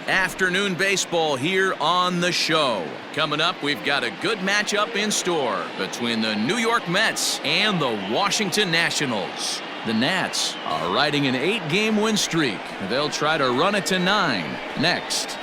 Afternoon baseball here on the show. Coming up, we've got a good matchup in store between the New York Mets and the Washington Nationals. The Nats are riding an 8-game win streak. They'll try to run it to 9 next.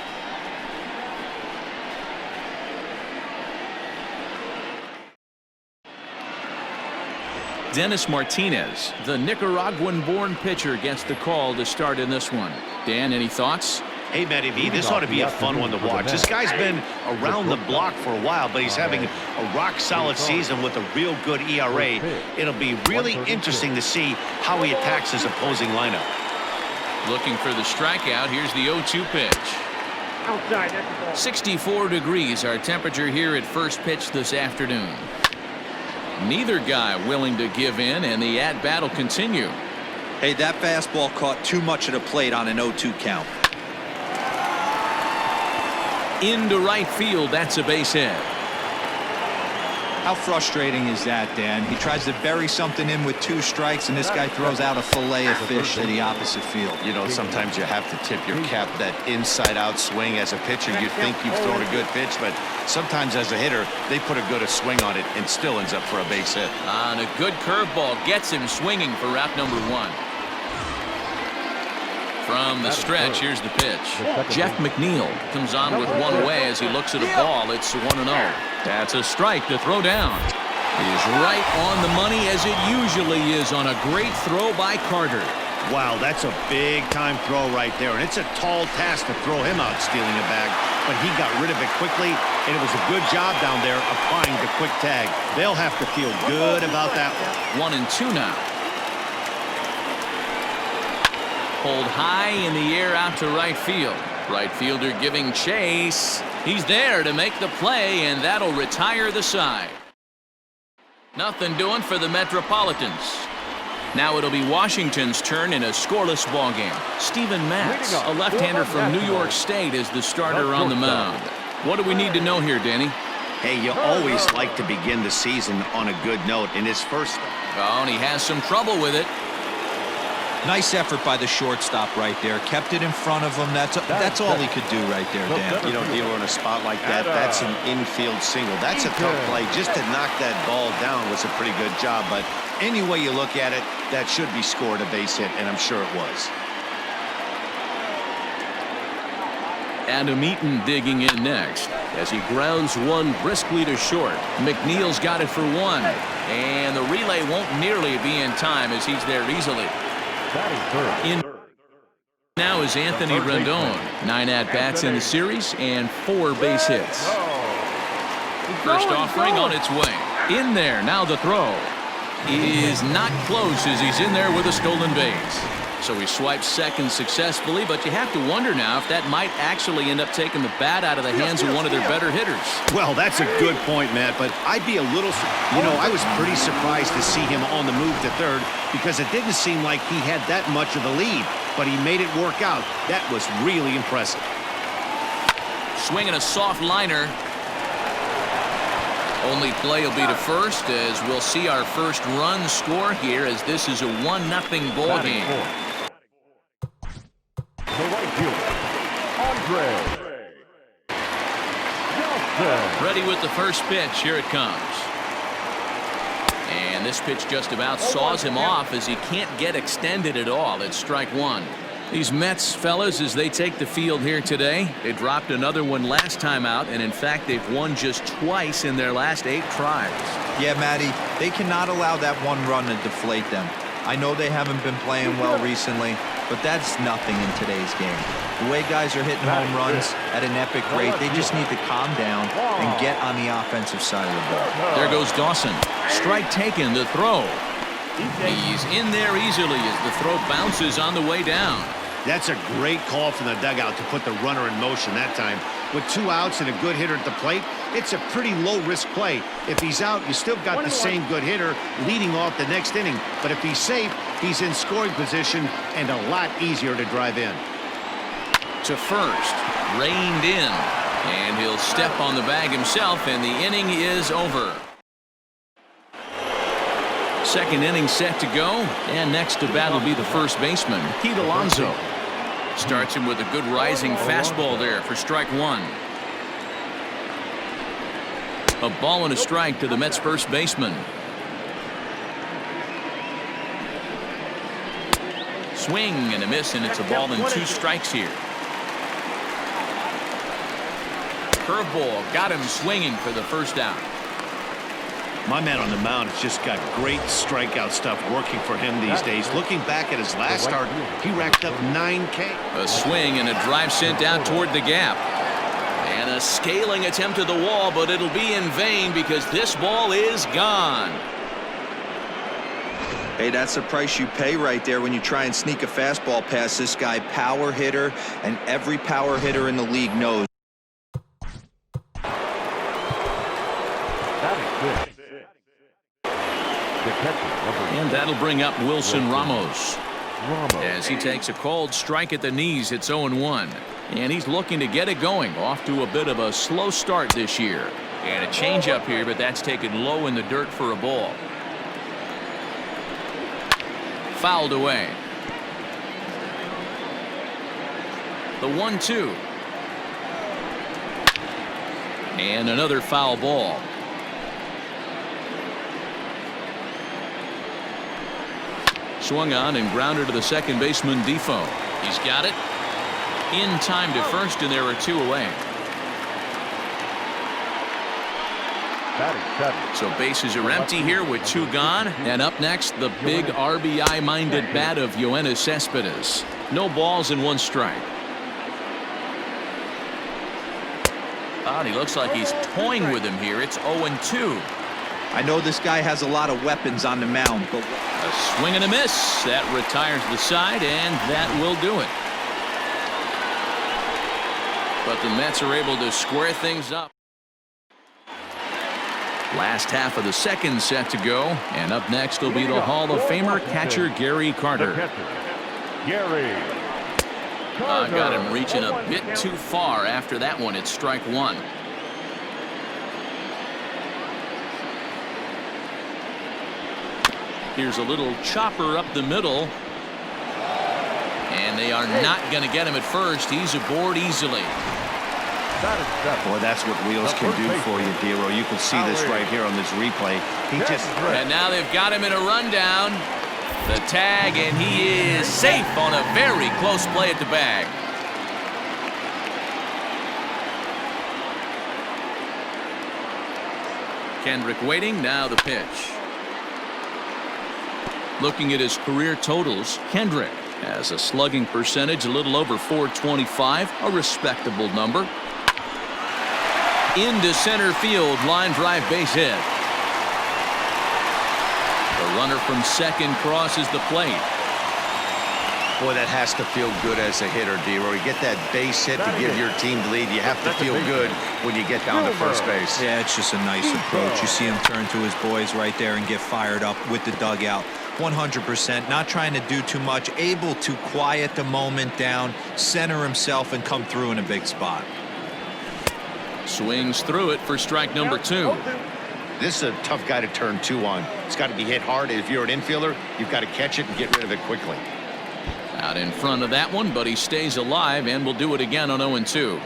Dennis Martinez, the Nicaraguan-born pitcher, gets the call to start in this one. Dan, any thoughts? Hey, Matty V, this ought to be a fun one to watch. This guy's been around the block for a while, but he's having a rock-solid season with a real good ERA. It'll be really interesting to see how he attacks his opposing lineup. Looking for the strikeout. Here's the 0-2 pitch. Outside. 64 degrees, our temperature here at first pitch this afternoon. Neither guy willing to give in, and the at-bat will continue. Hey, that fastball caught too much of the plate on an 0-2 count. Into right field, that's a base hit. How frustrating is that, Dan? He tries to bury something in with 2 strikes, and this guy throws out a fillet of fish to the opposite field. You know, sometimes you have to tip your cap. That inside-out swing as a pitcher, you think you've thrown a good pitch, but sometimes as a hitter, they put a good swing on it and still ends up for a base hit. And a good curveball gets him swinging for route number 1. From the stretch, here's the pitch. Jeff McNeil comes on with one away as he looks at a ball. It's 1-0. That's a strike to throw down. He's right on the money, as it usually is on a great throw by Carter. Wow, that's a big-time throw right there, and it's a tall task to throw him out stealing a bag, but he got rid of it quickly, and it was a good job down there applying the quick tag. They'll have to feel good about that one. 1-2 now. Pulled high in the air out to right field. Right fielder giving chase. He's there to make the play, and that'll retire the side. Nothing doing for the Metropolitans. Now it'll be Washington's turn in a scoreless ballgame. Steven Matz, a left-hander from New York State, is the starter on the mound. What do we need to know here, Danny? Hey, you always like to begin the season on a good note. In his first... Oh, and he has some trouble with it. Nice effort by the shortstop right there. Kept it in front of him. That's all he could do right there, Dan. You know, dealer in a spot like that, that's an infield single. That's a tough play. Just to knock that ball down was a pretty good job. But any way you look at it, that should be scored a base hit, and I'm sure it was. Adam Eaton digging in next as he grounds one briskly to short. McNeil's got it for 1, and the relay won't nearly be in time as he's there easily. In now is Anthony Rendon. 9 at-bats in the series and 4 base hits. First offering on its way. In there, now the throw is not close as he's in there with a stolen base. So he swipes second successfully, but you have to wonder now if that might actually end up taking the bat out of the hands of one of their better hitters. Well, that's a good point, Matt, but I'd be a little, I was pretty surprised to see him on the move to third because it didn't seem like he had that much of a lead, but he made it work out. That was really impressive. Swinging a soft liner. Only play will be to first as we'll see our first run score here as this is a 1-0 ball game. The right fielder, Andre. Ready with the first pitch. Here it comes. And this pitch just about saws him off as he can't get extended at all. It's strike 1. These Mets, fellas, as they take the field here today, they dropped another one last time out, and in fact, they've won just twice in their last 8 tries. Yeah, Matty, they cannot allow that one run to deflate them. I know they haven't been playing well recently, but that's nothing in today's game. The way guys are hitting home runs at an epic rate, they just need to calm down and get on the offensive side of the ball. There goes Dawson. Strike taken, the throw. He's in there easily as the throw bounces on the way down. That's a great call from the dugout to put the runner in motion that time. With 2 outs and a good hitter at the plate, it's a pretty low-risk play. If he's out, you still got the same good hitter leading off the next inning. But if he's safe, he's in scoring position and a lot easier to drive in. To first, reined in, and he'll step on the bag himself, and the inning is over. Second inning set to go, and next to bat will be the first baseman, Pete Alonso. Starts him with a good rising fastball there for strike one. A ball and a strike to the Mets first baseman. Swing and a miss, and it's a ball and 2 strikes here. Curveball got him swinging for the first out. My man on the mound has just got great strikeout stuff working for him these days. Looking back at his last start, he racked up 9 K. A swing and a drive sent out toward the gap. And a scaling attempt to the wall, but it'll be in vain because this ball is gone. Hey, that's the price you pay right there when you try and sneak a fastball past this guy. Power hitter, and every power hitter in the league knows. And that'll bring up Wilson Ramos. As he takes a called strike at the knees, it's 0-1. And he's looking to get it going. Off to a bit of a slow start this year. And a changeup here, but that's taken low in the dirt for a ball. Fouled away. The 1-2. And another foul ball. Swung on and grounded to the second baseman, Defoe. He's got it. In time to first, and there are 2 away. So bases are empty here with 2 gone. And up next, the big RBI-minded bat of Yoenis Cespedes. No balls and 1 strike. Oh, he looks like he's toying with him here. It's 0-2. I know this guy has a lot of weapons on the mound, but a swing and a miss. That retires the side, and that will do it. But the Mets are able to square things up. Last half of the second set to go, and up next will be the Hall of Famer catcher Gary Carter. Got him reaching a bit too far after that one. It's strike 1. Here's a little chopper up the middle. And they are not going to get him at first. He's aboard easily. Boy, that's what wheels can do for you, Dero. You can see this right here on this replay. And now they've got him in a rundown. The tag, and he is safe on a very close play at the bag. Kendrick waiting. Now the pitch. Looking at his career totals, Kendrick has a slugging percentage a little over .425, a respectable number. Into center field, line drive base hit. The runner from second crosses the plate. Boy, that has to feel good as a hitter, Dero. You get that base hit to give your team the lead. You have to feel good when you get down to first base. Yeah, it's just a nice approach. You see him turn to his boys right there and get fired up with the dugout. 100%, not trying to do too much, able to quiet the moment down, center himself, and come through in a big spot. Swings through it for strike number 2. This is a tough guy to turn 2 on. It's got to be hit hard. If you're an infielder, you've got to catch it and get rid of it quickly. Out in front of that one, but he stays alive and will do it again on 0-2.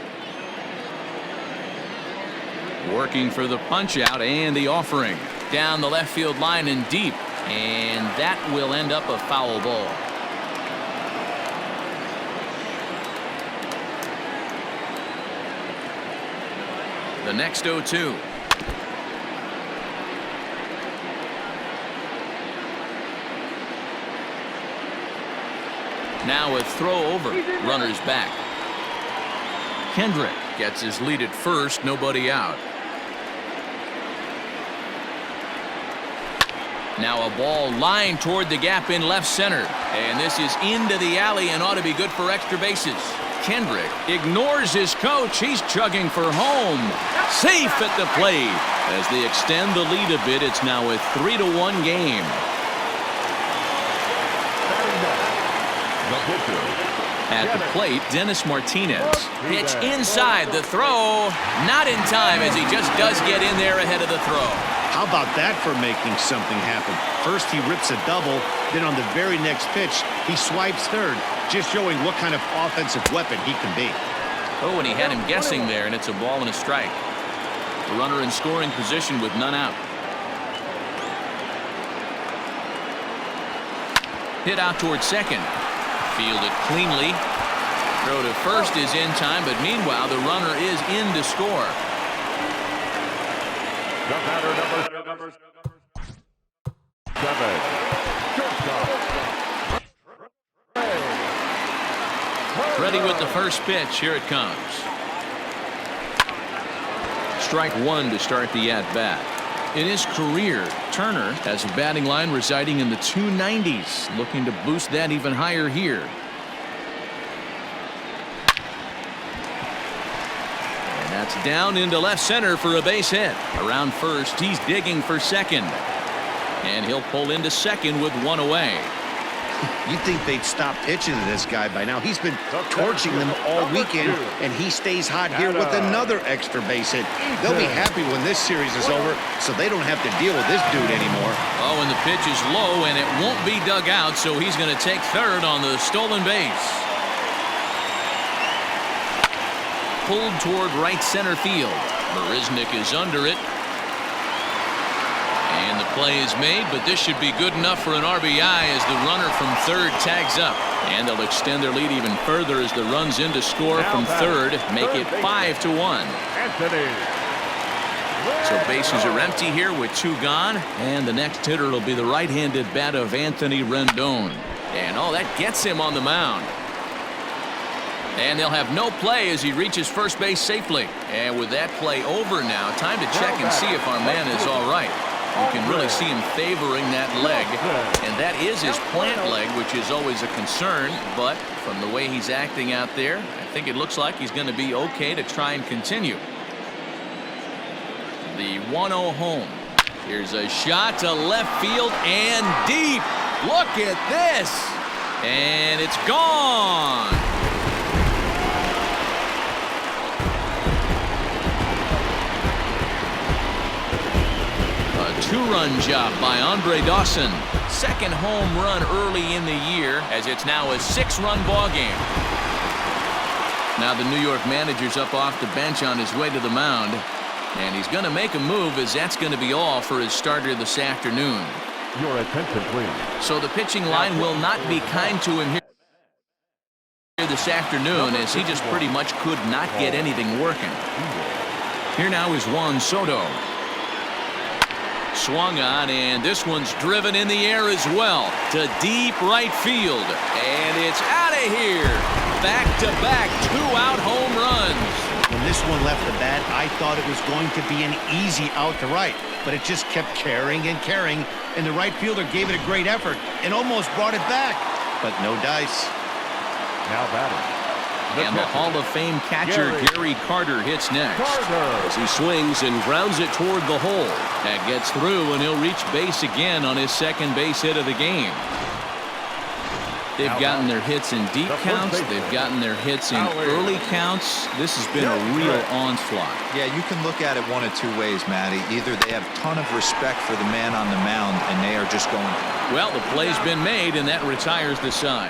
Working for the punch out and the offering. Down the left field line and deep. And that will end up a foul ball. The next 0-2. Now a throw over. Runners back. Kendrick gets his lead at first. Nobody out. Now a ball lined toward the gap in left center. And this is into the alley and ought to be good for extra bases. Kendrick ignores his coach. He's chugging for home. Safe at the plate. As they extend the lead a bit, it's now a 3-1 game. At the plate, Dennis Martinez. Pitch inside, the throw. Not in time as he just does get in there ahead of the throw. How about that for making something happen? First he rips a double, then on the very next pitch he swipes third, just showing what kind of offensive weapon he can be. Oh, and he had him guessing there, and it's a ball and a strike. The runner in scoring position with none out. Hit out towards second. Fielded cleanly. Throw to first is in time, but meanwhile the runner is in to score. The batter number 7. Shortstop. Ready with the first pitch. Here it comes. Strike one to start the at-bat. In his career, Turner has a batting line residing in the 290s, looking to boost that even higher here. And that's down into left center for a base hit. Around first, he's digging for second. And he'll pull into second with one away. You'd think they'd stop pitching to this guy by now. He's been torching them all weekend, and he stays hot here with another extra base hit. They'll be happy when this series is over, so they don't have to deal with this dude anymore. Oh, and the pitch is low, and it won't be dug out, so he's going to take third on the stolen base. Pulled toward right center field. Marisnick is under it. And the play is made, but this should be good enough for an RBI as the runner from third tags up. And they'll extend their lead even further as the runs in to score from third, make it 5-1. So bases are empty here with two gone, and the next hitter will be the right-handed bat of Anthony Rendon. And oh, that gets him on the mound. And they'll have no play as he reaches first base safely. And with that play over now, time to check and see if our man is all right. You can really see him favoring that leg, and that is his plant leg, which is always a concern, but from the way he's acting out there, I think it looks like he's going to be okay to try and continue. The 1-0 home. Here's a shot to left field and deep. Look at this, and it's gone. Two-run job by Andre Dawson. Second home run early in the year, as it's now a 6-run ball game. Now the New York manager's up off the bench on his way to the mound, and he's going to make a move, as that's going to be all for his starter this afternoon. Your attention, please. So the pitching line will not be kind to him here this afternoon, as he just pretty much could not get anything working. Here now is Juan Soto. Swung on, and this one's driven in the air as well to deep right field, and it's out of here. Back-to-back two-out home runs. When this one left the bat, I thought it was going to be an easy out to right, but it just kept carrying and carrying, and the right fielder gave it a great effort and almost brought it back, but no dice. Now batting. And the Hall of Fame catcher Gary Carter hits next as he swings and grounds it toward the hole. That gets through, and he'll reach base again on his second base hit of the game. They've gotten their hits in deep counts. They've gotten their hits in early counts. This has been a real onslaught. Yeah, you can look at it one of two ways, Matty. Either they have a ton of respect for the man on the mound, and they are just going. Well, the play's been made, and that retires the side.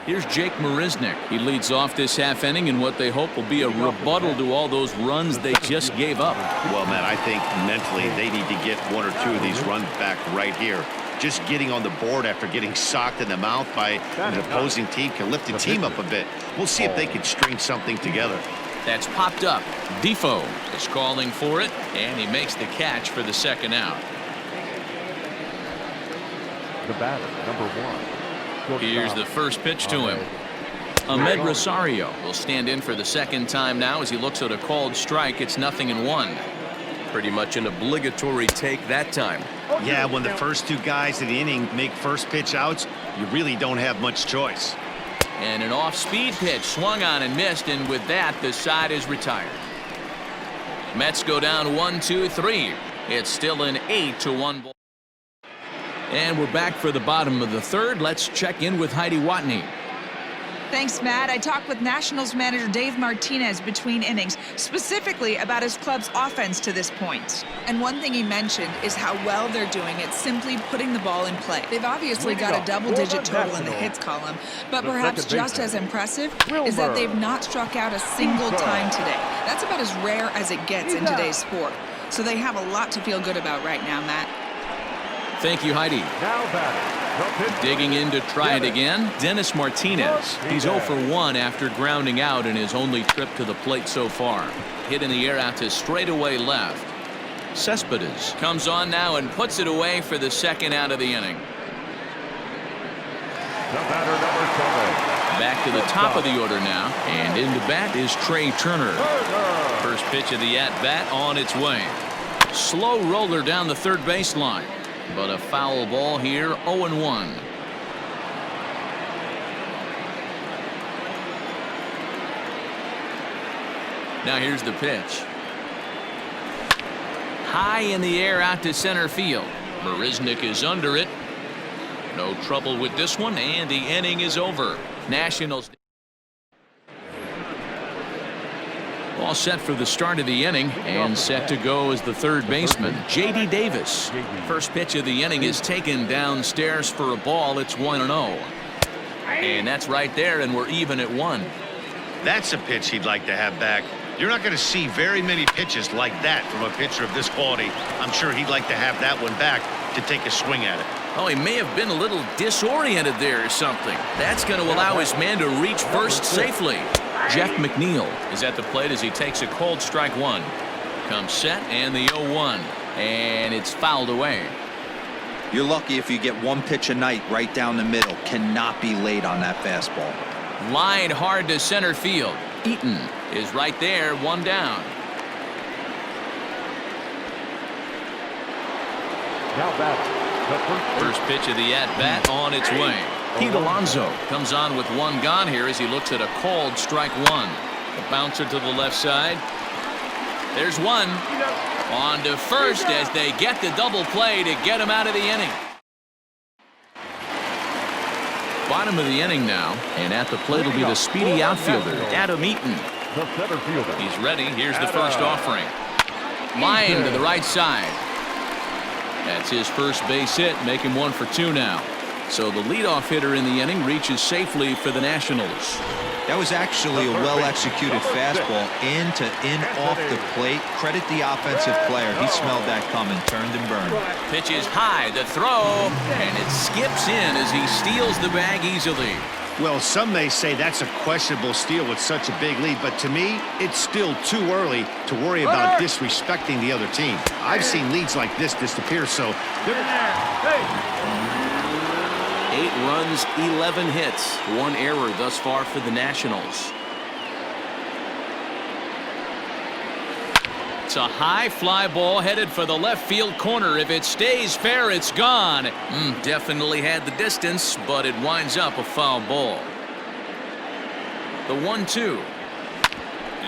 Here's Jake Marisnick. He leads off this half inning in what they hope will be a rebuttal to all those runs they just gave up. Well, Matt, I think mentally they need to get one or two of these runs back right here. Just getting on the board after getting socked in the mouth by an opposing team can lift the team up a bit. We'll see if they can string something together. That's popped up. Defoe is calling for it, and he makes the catch for the second out. The batter, number 1. Here's the first pitch to him. Ahmed Rosario will stand in for the second time now as he looks at a called strike. It's 0-1. Pretty much an obligatory take that time. Yeah, when the first two guys of the inning make first pitch outs, you really don't have much choice. And an off-speed pitch swung on and missed, and with that the side is retired. Mets go down 1-2-3. It's still an 8-1 ball. And we're back for the bottom of the third. Let's check in with Heidi Watney. Thanks, Matt. I talked with Nationals manager Dave Martinez between innings, specifically about his club's offense to this point. And one thing he mentioned is how well they're doing at simply putting the ball in play. They've obviously got a double-digit total in the hits column, but perhaps just as impressive is that they've not struck out a single time today. That's about as rare as it gets in today's sport. So they have a lot to feel good about right now, Matt. Thank you, Heidi. Now batting. Digging in to try it again, Dennis Martinez. He's 0 for 1 after grounding out in his only trip to the plate so far. Hit in the air out to straightaway left. Cespedes comes on now and puts it away for the second out of the inning. The batter, number 7. Back to the top of the order now, and into bat is Trey Turner. First pitch of the at-bat on its way. Slow roller down the third baseline. But a foul ball here, 0-1. Now here's the pitch. High in the air out to center field. Marisnick is under it. No trouble with this one, and the inning is over. Nationals all set for the start of the inning, and set to go as the third baseman, J.D. Davis. First pitch of the inning is taken downstairs for a ball. It's 1-0. And that's right there, and we're even at 1. That's a pitch he'd like to have back. You're not going to see very many pitches like that from a pitcher of this quality. I'm sure he'd like to have that one back to take a swing at it. Oh, he may have been a little disoriented there or something. That's going to allow his man to reach first safely. Jeff McNeil is at the plate as he takes a cold strike one. Comes set and the 0-1, and it's fouled away. You're lucky if you get one pitch a night right down the middle. Cannot be late on that fastball. Line hard to center field. Eaton is right there, one down. Now batting. First pitch of the at-bat on its way. Pete Alonso comes on with one gone here as he looks at a called strike one. The bouncer to the left side. There's one. On to first as they get the double play to get him out of the inning. Bottom of the inning now, and at the plate will be the speedy outfielder, Adam Eaton. The center fielder. He's ready. Here's the first offering. Line to the right side. That's his first base hit, make him 1 for 2 now. So the leadoff hitter in the inning reaches safely for the Nationals. That was actually a well-executed fastball in off the plate. Credit the offensive player. He smelled that coming, turned and burned. Pitch is high, the throw, and it skips in as he steals the bag easily. Well, some may say that's a questionable steal with such a big lead, but to me, it's still too early to worry about disrespecting the other team. I've seen leads like this disappear, so... 8 runs, 11 hits, 1 error thus far for the Nationals. It's a high fly ball headed for the left field corner. If it stays fair, it's gone. Definitely had the distance, but it winds up a foul ball. The 1-2.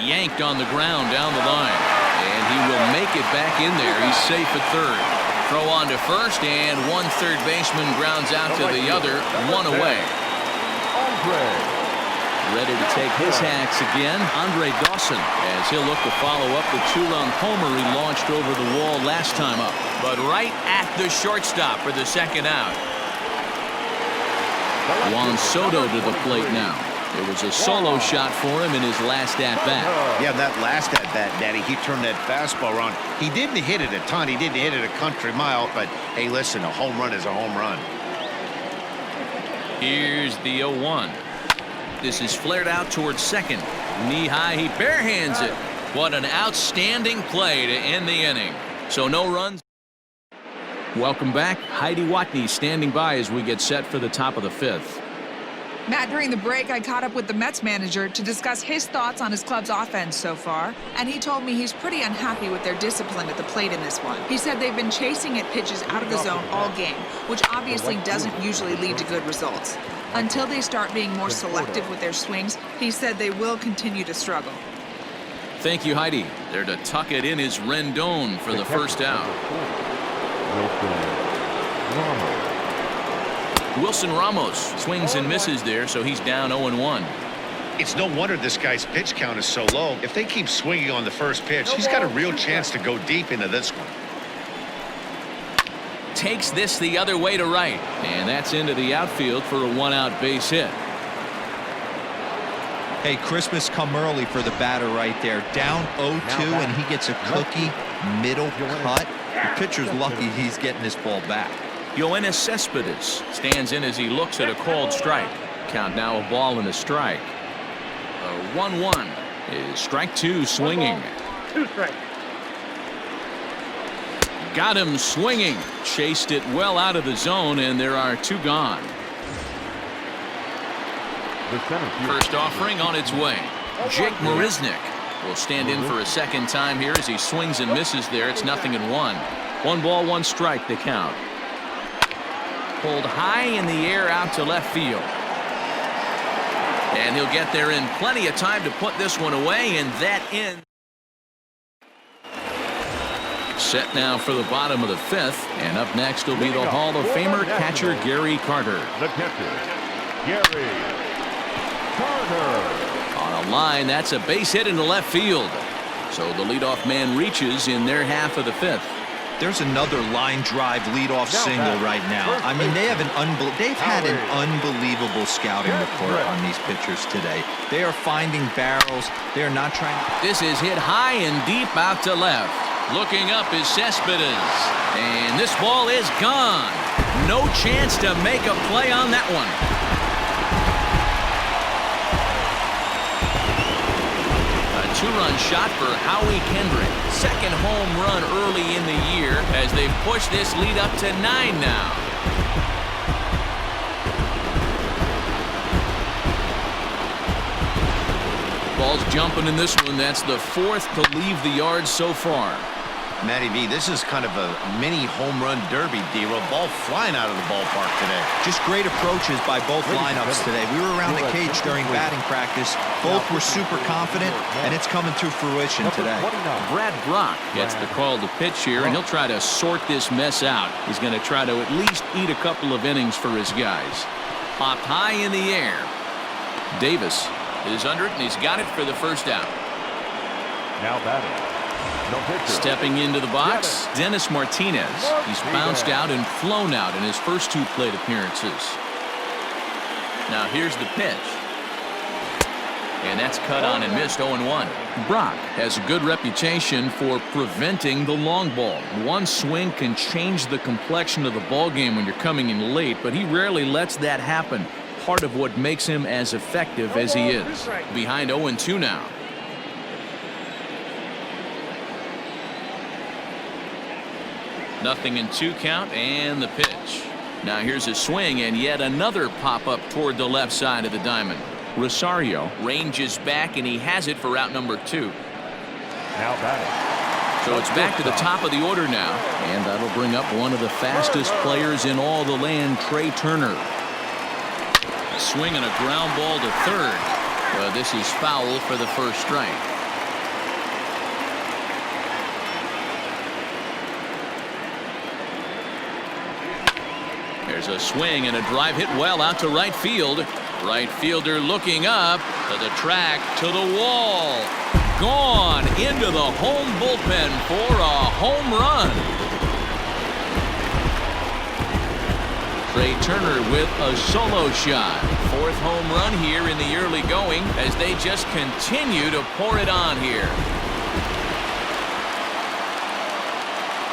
Yanked on the ground down the line. And he will make it back in there. He's safe at third. Throw on to first, and one third baseman grounds out to the other, 1 away. Ready to take his hacks again, Andre Dawson, as he'll look to follow up the 2-run homer he launched over the wall last time up. But right at the shortstop for the second out. Juan Soto to the plate now. It was a solo shot for him in his last at-bat. Yeah, that last at-bat, Daddy, he turned that fastball around. He didn't hit it a ton. He didn't hit it a country mile, but hey, listen, a home run is a home run. Here's the 0-1. This is flared out towards second. Knee high, he barehands it. What an outstanding play to end the inning. So no runs. Welcome back. Heidi Watney standing by as we get set for the top of the 5th. Matt, during the break, I caught up with the Mets manager to discuss his thoughts on his club's offense so far, and he told me he's pretty unhappy with their discipline at the plate in this one. He said they've been chasing at pitches out of the zone all game, which obviously doesn't usually lead to good results. Until they start being more selective with their swings, he said they will continue to struggle. Thank you, Heidi. There to tuck it in is Rendon for the first out. Wilson Ramos swings and misses there, so he's down 0-1. It's no wonder this guy's pitch count is so low. If they keep swinging on the first pitch, he's got a real chance to go deep into this one. Takes this the other way to right, and that's into the outfield for a one-out base hit. Hey, Christmas come early for the batter right there. Down 0-2, and he gets a cookie middle cut. The pitcher's lucky he's getting this ball back. Yoenis Cespedes stands in as he looks at a called strike. Count now a ball and a strike. 1-1 is strike two swinging. 2 strikes. Got him swinging. Chased it well out of the zone, and there are 2 gone. First offering on its way. Jake Marisnick will stand in for a second time here as he swings and misses there. It's 0-1. 1 ball, 1 strike the count. Pulled high in the air out to left field. And he'll get there in plenty of time to put this one away, and that ends. Set now for the bottom of the 5th, and up next will be the Hall of Famer catcher Gary Carter. The catcher, Gary Carter. On a line, that's a base hit into left field. So the leadoff man reaches in their half of the 5th. There's another line drive leadoff single right now. I mean, they've had an unbelievable scouting report on these pitchers today. They are finding barrels. They are not trying. This is hit high and deep out to left. Looking up is Cespedes, and this ball is gone. No chance to make a play on that one. A 2-run shot for Howie Kendrick. Second home run early in the year as they've pushed this lead up to 9 now. Ball's jumping in this one. That's the 4th to leave the yard so far. Matty V, this is kind of a mini home run derby, D-Roll. Ball flying out of the ballpark today. Just great approaches by both lineups today. We were around the cage during batting practice. Both were super confident, and it's coming to fruition today. Brad Brock gets the call to pitch here, and he'll try to sort this mess out. He's going to try to at least eat a couple of innings for his guys. Popped high in the air. Davis is under it, and he's got it for the first out. Now batting. Stepping into the box, Dennis Martinez. He's bounced out and flown out in his first 2 plate appearances. Now here's the pitch. And that's cut on and missed. 0-1. Brock has a good reputation for preventing the long ball. One swing can change the complexion of the ball game when you're coming in late, but he rarely lets that happen. Part of what makes him as effective as he is. Behind 0-2 now. Nothing in 2 count, and the pitch. Now here's a swing, and yet another pop-up toward the left side of the diamond. Rosario ranges back, and he has it for out number 2. Now batting. So it's back to the top of the order now, and that'll bring up one of the fastest players in all the land, Trey Turner. A swing and a ground ball to third. This is foul for the first strike. There's a swing and a drive hit well out to right field. Right fielder looking up to the track, to the wall. Gone into the home bullpen for a home run. Trey Turner with a solo shot. 4th home run here in the early going as they just continue to pour it on here.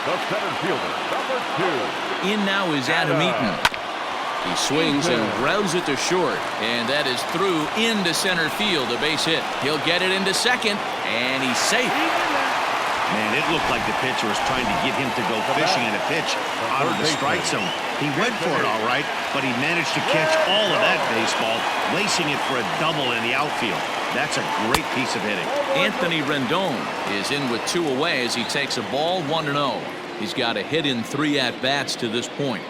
The center fielder, number 2. In now is Adam Eaton. He swings and grounds it to short, and that is through into center field, a base hit. He'll get it into second, and he's safe. Man, it looked like the pitcher was trying to get him to go fishing in a pitch out of the strike zone. He went for it all right, but he managed to catch all of that baseball, lacing it for a double in the outfield. That's a great piece of hitting. Anthony Rendon is in with 2 away as he takes a ball 1-0. He's got a hit in 3 at-bats to this point.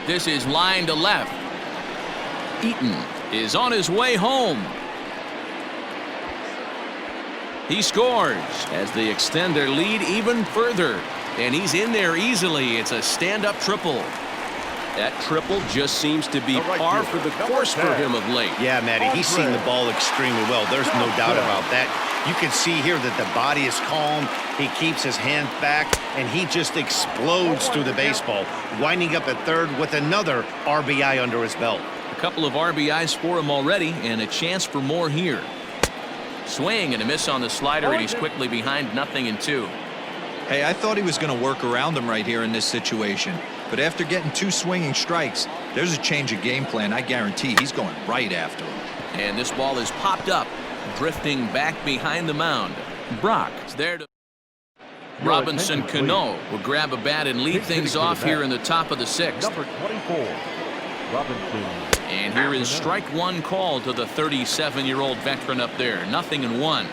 This is line to left. Eaton is on his way home. He scores as they extend their lead even further. And he's in there easily. It's a stand-up triple. That triple just seems to be par for the course for him of late. Yeah, Matty, he's seeing the ball extremely well. There's no doubt about that. You can see here that the body is calm. He keeps his hand back, and he just explodes through the baseball, winding up at third with another RBI under his belt. A couple of RBIs for him already, and a chance for more here. Swing and a miss on the slider, and he's quickly behind 0-2. Hey, I thought he was going to work around him right here in this situation. But after getting 2 swinging strikes, there's a change of game plan. I guarantee he's going right after him. And this ball is popped up, drifting back behind the mound. Brock is there to... Robinson Cano will grab a bat and lead things off here in the top of the 6th. Number 24, Robinson. And here is strike 1 call to the 37-year-old veteran up there. 0-1.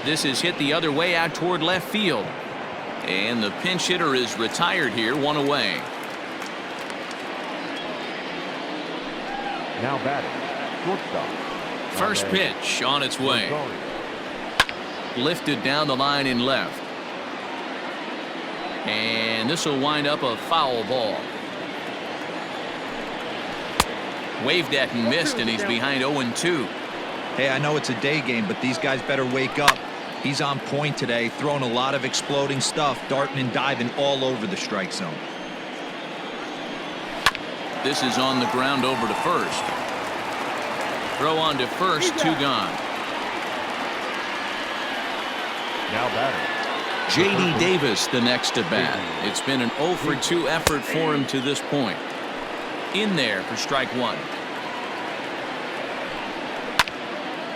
This is hit the other way out toward left field. And the pinch hitter is retired here, 1 away. Now batting, shortstop. First pitch on its way. Lifted down the line in left. And this will wind up a foul ball. Waved at and missed, and he's behind 0-2. Hey, I know it's a day game, but these guys better wake up. He's on point today, throwing a lot of exploding stuff, darting and diving all over the strike zone. This is on the ground over to first. Throw on to first, 2 gone. Now batting. J.D. Davis the next to bat. It's been an 0-for-2 effort for him to this point. In there for strike 1.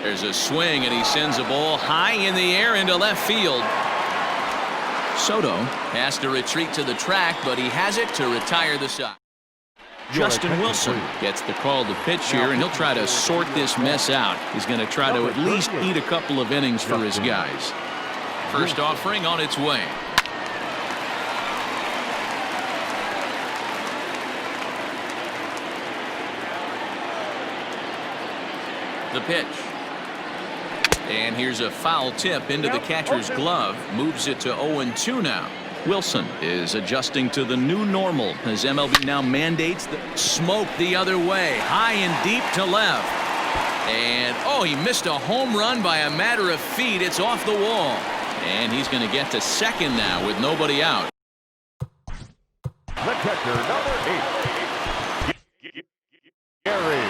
There's a swing, and he sends a ball high in the air into left field. Soto has to retreat to the track, but he has it to retire the side. Justin Wilson gets the call to pitch here, and he'll try to sort this mess out. He's going to try to at least eat a couple of innings for his guys. First offering on its way. The pitch. And here's a foul tip into the catcher's glove. Moves it to 0-2 now. Wilson is adjusting to the new normal as MLB now mandates the smoke the other way. High and deep to left. And, oh, he missed a home run by a matter of feet. It's off the wall. And he's going to get to second now with nobody out. The catcher, number 8, Gary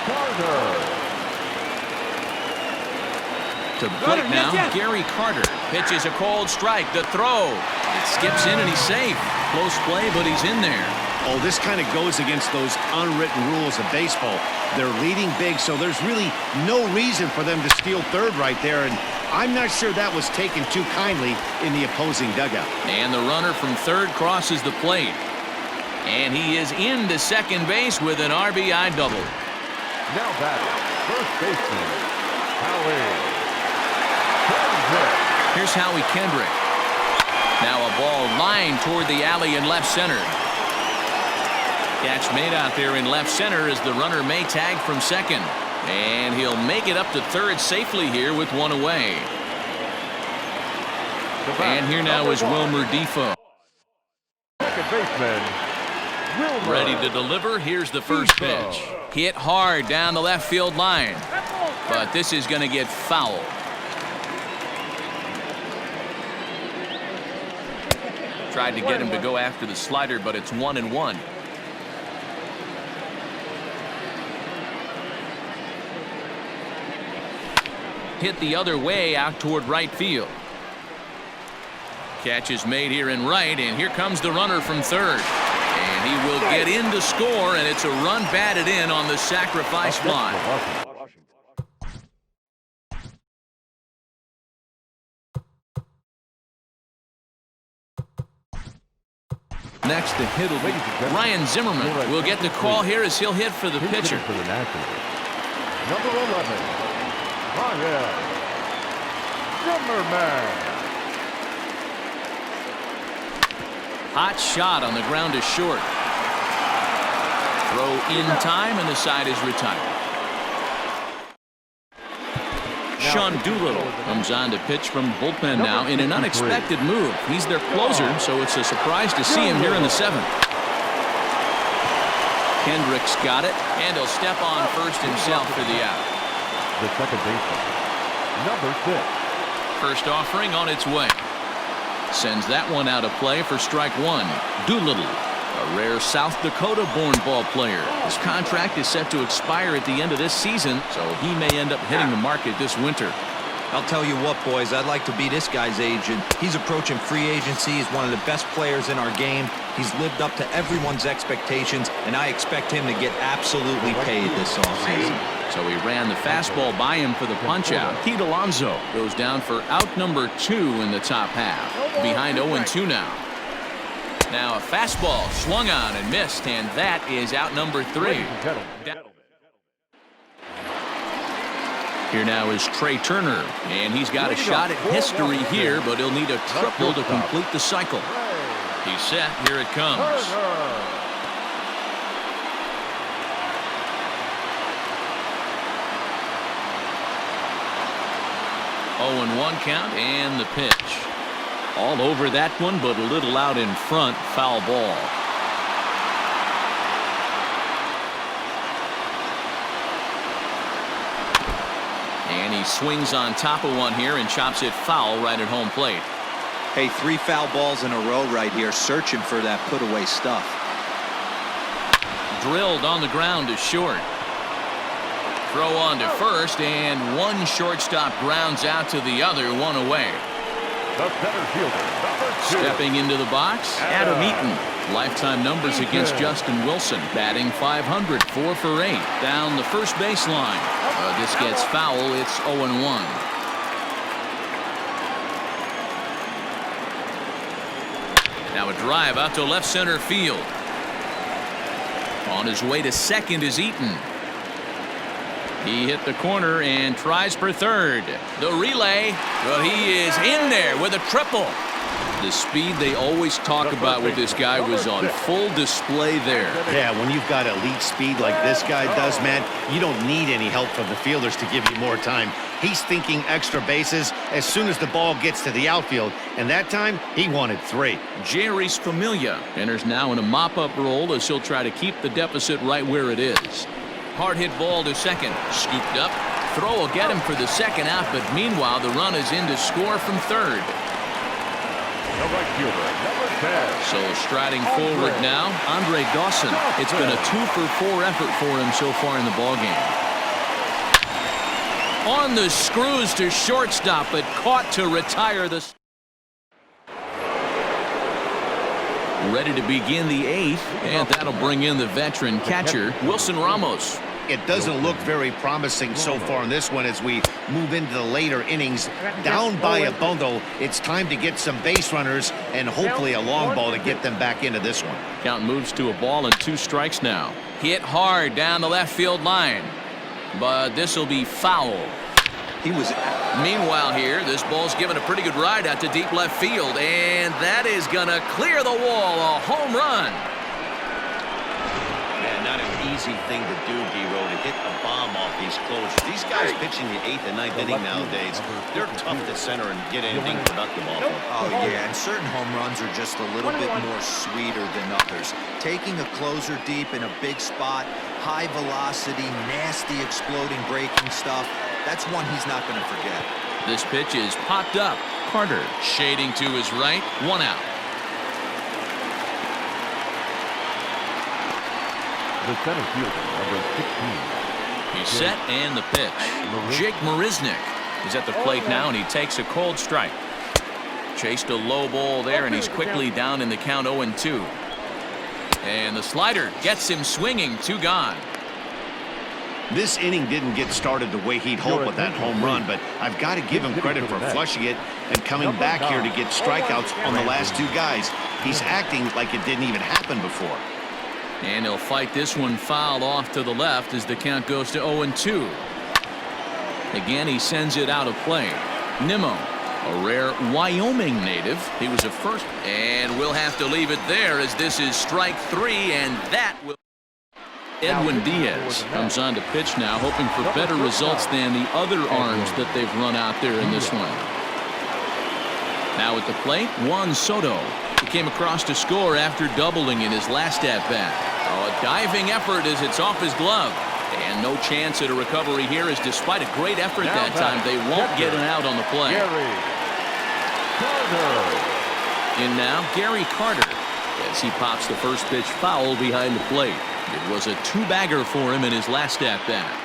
Carter. To the plate now, Gary Carter pitches a called strike. The throw. It skips in and he's safe. Close play, but he's in there. Oh, this kind of goes against those unwritten rules of baseball. They're leading big, so there's really no reason for them to steal third right there, and I'm not sure that was taken too kindly in the opposing dugout. And the runner from third crosses the plate. And he is into second base with an RBI double. Now batting, first baseman, Howie. Here's Howie Kendrick. Now a ball lined toward the alley in left center. Catch made out there in left center as the runner may tag from second. And he'll make it up to third safely here with 1 away. And here now is Wilmer Defoe. Second baseman, Wilmer. Ready to deliver. Here's the first pitch. Hit hard down the left field line. But this is going to get fouled. Tried to get him to go after the slider, but it's 1-1. Hit the other way out toward right field. Catch is made here in right, and here comes the runner from third. And he will get in to score, and it's a run batted in on the sacrifice fly. Next to hit will be Ryan Zimmerman. Will get the call here as he'll hit for the pitcher. For the Nationals. Number 11, Ryan Zimmerman. Hot shot on the ground is short. Throw in time, and the side is retired. Sean Doolittle comes on to pitch from the bullpen now in an unexpected move. He's their closer, so it's a surprise to see him here in the 7th. Kendrick's got it, and he'll step on first himself for the out. The second baseman, number 6. First offering on its way. Sends that one out of play for strike 1. Doolittle, a rare South Dakota-born ball player. His contract is set to expire at the end of this season, so he may end up hitting the market this winter. I'll tell you what, boys, I'd like to be this guy's agent. He's approaching free agency. He's one of the best players in our game. He's lived up to everyone's expectations, and I expect him to get absolutely paid this offseason. So he ran the fastball by him for the punch-out. Pete Alonso goes down for out number 2 in the top half. Behind 0-2 now. Now a fastball swung on and missed, and that is out number 3. Here now is Trey Turner, and he's got a shot at history here, but he'll need a triple to complete the cycle. He's set. Here it comes. 0-1 count, and the pitch. All over that one, but a little out in front. Foul ball. And he swings on top of one here and chops it foul right at home plate. Hey, 3 foul balls in a row right here, searching for that put-away stuff. Drilled on the ground to short. Throw on to first, and one shortstop grounds out to the other, one away. The center fielder, number 2. Stepping into the box, Adam Eaton. Lifetime numbers against Justin Wilson. Batting .500, 4 for 8. Down the first baseline. This gets foul. It's 0-1. Now a drive out to left center field. On his way to second is Eaton. He hit the corner and tries for third. The relay, well, he is in there with a triple. The speed they always talk about with this guy was on full display there. Yeah, when you've got elite speed like this guy does, man, you don't need any help from the fielders to give you more time. He's thinking extra bases as soon as the ball gets to the outfield, and that time he wanted 3. Jerry's Familia enters now in a mop-up role as he'll try to keep the deficit right where it is. Hard hit ball to second. Scooped up. Throw will get him for the second out, but meanwhile the run is in to score from third. The right fielder, number 10. So striding forward now, Andre Dawson. It's been a 2-for-4 effort for him so far in the ballgame. On the screws to shortstop, but caught to retire the. Ready to begin the 8th, and that'll bring in the veteran catcher, Wilson Ramos. It doesn't look very promising so far in this one as we move into the later innings. Down by a bundle, it's time to get some base runners and hopefully a long ball to get them back into this one. Count moves to a ball and 2 strikes now. Hit hard down the left field line, but this will be foul. He was. Meanwhile here, this ball's given a pretty good ride out to deep left field, and that is going to clear the wall. A home run. Man, not an easy thing to do, D-Row, to hit a bomb off these closers. These guys pitching the 8th and 9th inning nowadays, they're tough to center and get anything productive off of. Oh, yeah, and certain home runs are just a little bit more sweeter than others. Taking a closer deep in a big spot, high velocity, nasty exploding breaking stuff, that's one he's not going to forget. This pitch is popped up. Carter shading to his right, 1 out. The center fielder, number 16. He's set, and the pitch. Jake Marisnick is at the plate now, and he takes a cold strike. Chased a low ball there, and he's quickly down in the count 0-2. And the slider gets him swinging, 2 gone. This inning didn't get started the way he'd hoped with that home run, but I've got to give him credit for flushing it and coming back here to get strikeouts on the last 2 guys. He's acting like it didn't even happen before. And he'll fight this one foul off to the left as the count goes to 0-2. Again, he sends it out of play. Nimmo, a rare Wyoming native. He was a first, and we'll have to leave it there as this is strike 3, and that will. Edwin Diaz comes on to pitch now, hoping for better results than the other arms that they've run out there in this one. Now at the plate, Juan Soto. He came across to score after doubling in his last at-bat. Oh, a diving effort as it's off his glove. And no chance at a recovery here, as despite a great effort that time, they won't get an out on the play. In now, Gary Carter, as he pops the first pitch foul behind the plate. It was a two-bagger for him in his last at-bat.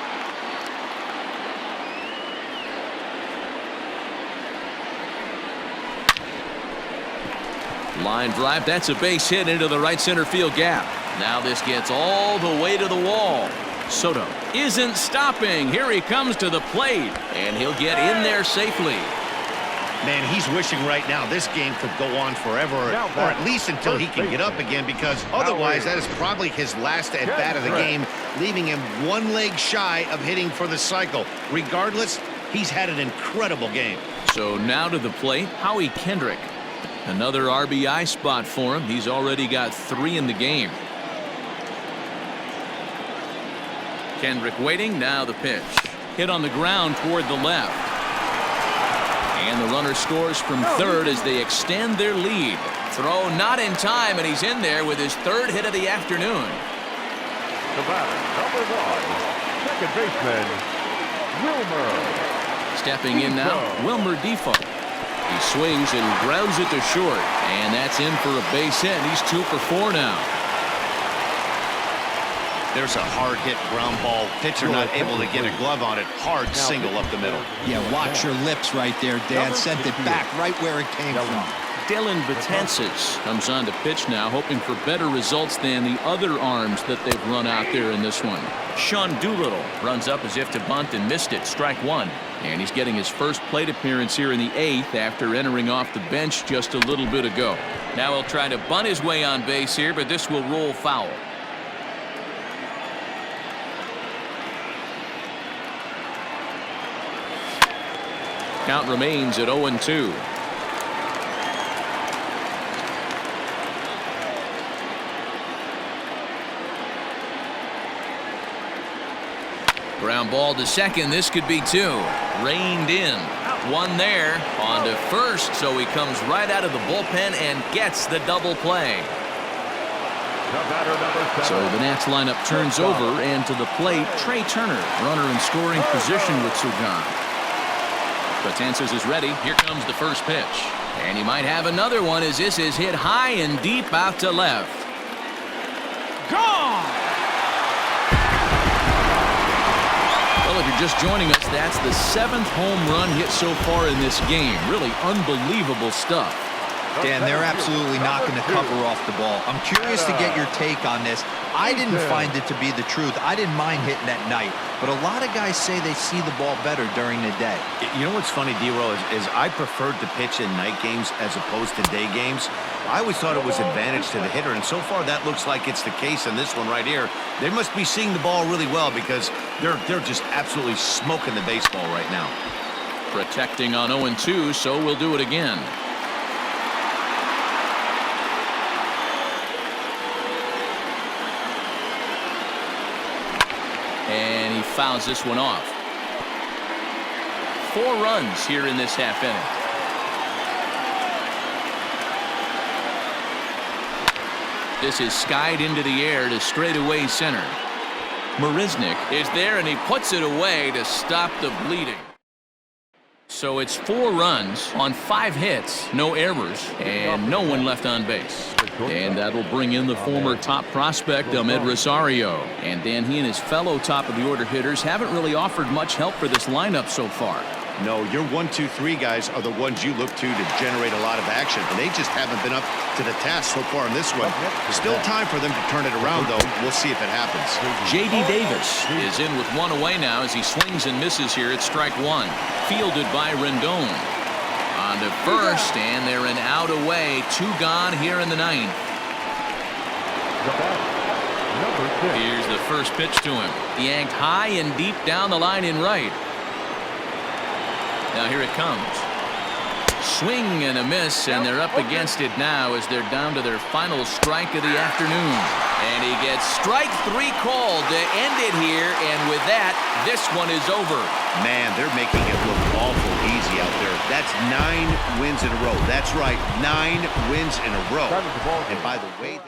Line drive, that's a base hit into the right center field gap. Now this gets all the way to the wall. Soto isn't stopping. Here he comes to the plate, and he'll get in there safely. Man, he's wishing right now this game could go on forever, or at least until he can get up again, because otherwise that is probably his last at-bat of the game, leaving him one leg shy of hitting for the cycle. Regardless, he's had an incredible game. So now to the plate, Howie Kendrick. Another RBI spot for him. He's already got 3 in the game. Kendrick waiting. Now the pitch. Hit on the ground toward the left. And the runner scores from third as they extend their lead. Throw not in time, and he's in there with his 3rd hit of the afternoon. The batter, number 1, second baseman, Wilmer. Stepping in now, Wilmer Defoe. He swings and grounds it to short, and that's in for a base hit. He's 2 for 4 now. There's a hard hit ground ball. Pitcher not able to get a glove on it. Hard single up the middle. Yeah, watch your lips right there, Dan. Sent it back right where it came from. Dylan Betances comes on to pitch now, hoping for better results than the other arms that they've run out there in this one. Sean Doolittle runs up as if to bunt and missed it. Strike 1. And he's getting his first plate appearance here in the 8th after entering off the bench just a little bit ago. Now he'll try to bunt his way on base here, but this will roll foul. Count remains at 0-2. Ground ball to second. This could be 2. Reined in. 1 there. On to first. So he comes right out of the bullpen and gets the double play. So the Nats lineup turns over, and to the plate, Trey Turner, runner in scoring position with Sugan. Betances is ready. Here comes the first pitch. And he might have another one as this is hit high and deep out to left. Gone! Well, if you're just joining us, that's the 7th home run hit so far in this game. Really unbelievable stuff. Dan, they're absolutely not going to cover off the ball. I'm curious to get your take on this. I didn't find it to be the truth. I didn't mind hitting at night, but a lot of guys say they see the ball better during the day. You know what's funny, D-Roll, is I preferred to pitch in night games as opposed to day games. I always thought it was advantage to the hitter, and so far that looks like it's the case in this one right here. They must be seeing the ball really well, because they're just absolutely smoking the baseball right now. Protecting on 0-2, so we'll do it again. And he fouls this one off. 4 runs here in this half inning. This is skied into the air to straightaway center. Marisnik is there, and he puts it away to stop the bleeding. So it's 4 runs on 5 hits, no errors, and no one left on base. And that'll bring in the former top prospect, Ahmed Rosario. And Dan, he and his fellow top-of-the-order hitters haven't really offered much help for this lineup so far. No, your 1, 2, 3 guys are the ones you look to generate a lot of action, and they just haven't been up to the task so far in this one. Still time for them to turn it around, though. We'll see if it happens. J.D. Davis is in with 1 away now as he swings and misses here at strike 1. Fielded by Rendon. On to first, and they're an out away. 2 gone here in the 9th. Here's the first pitch to him. Yanked high and deep down the line in right. Now here it comes. swing and a miss, and they're up against it now as they're down to their final strike of the afternoon. And he gets strike 3 called to end it here, and with that, this one is over. Man, they're making it look awful easy out there. That's 9 wins in a row. That's right, 9 wins in a row. And by the way,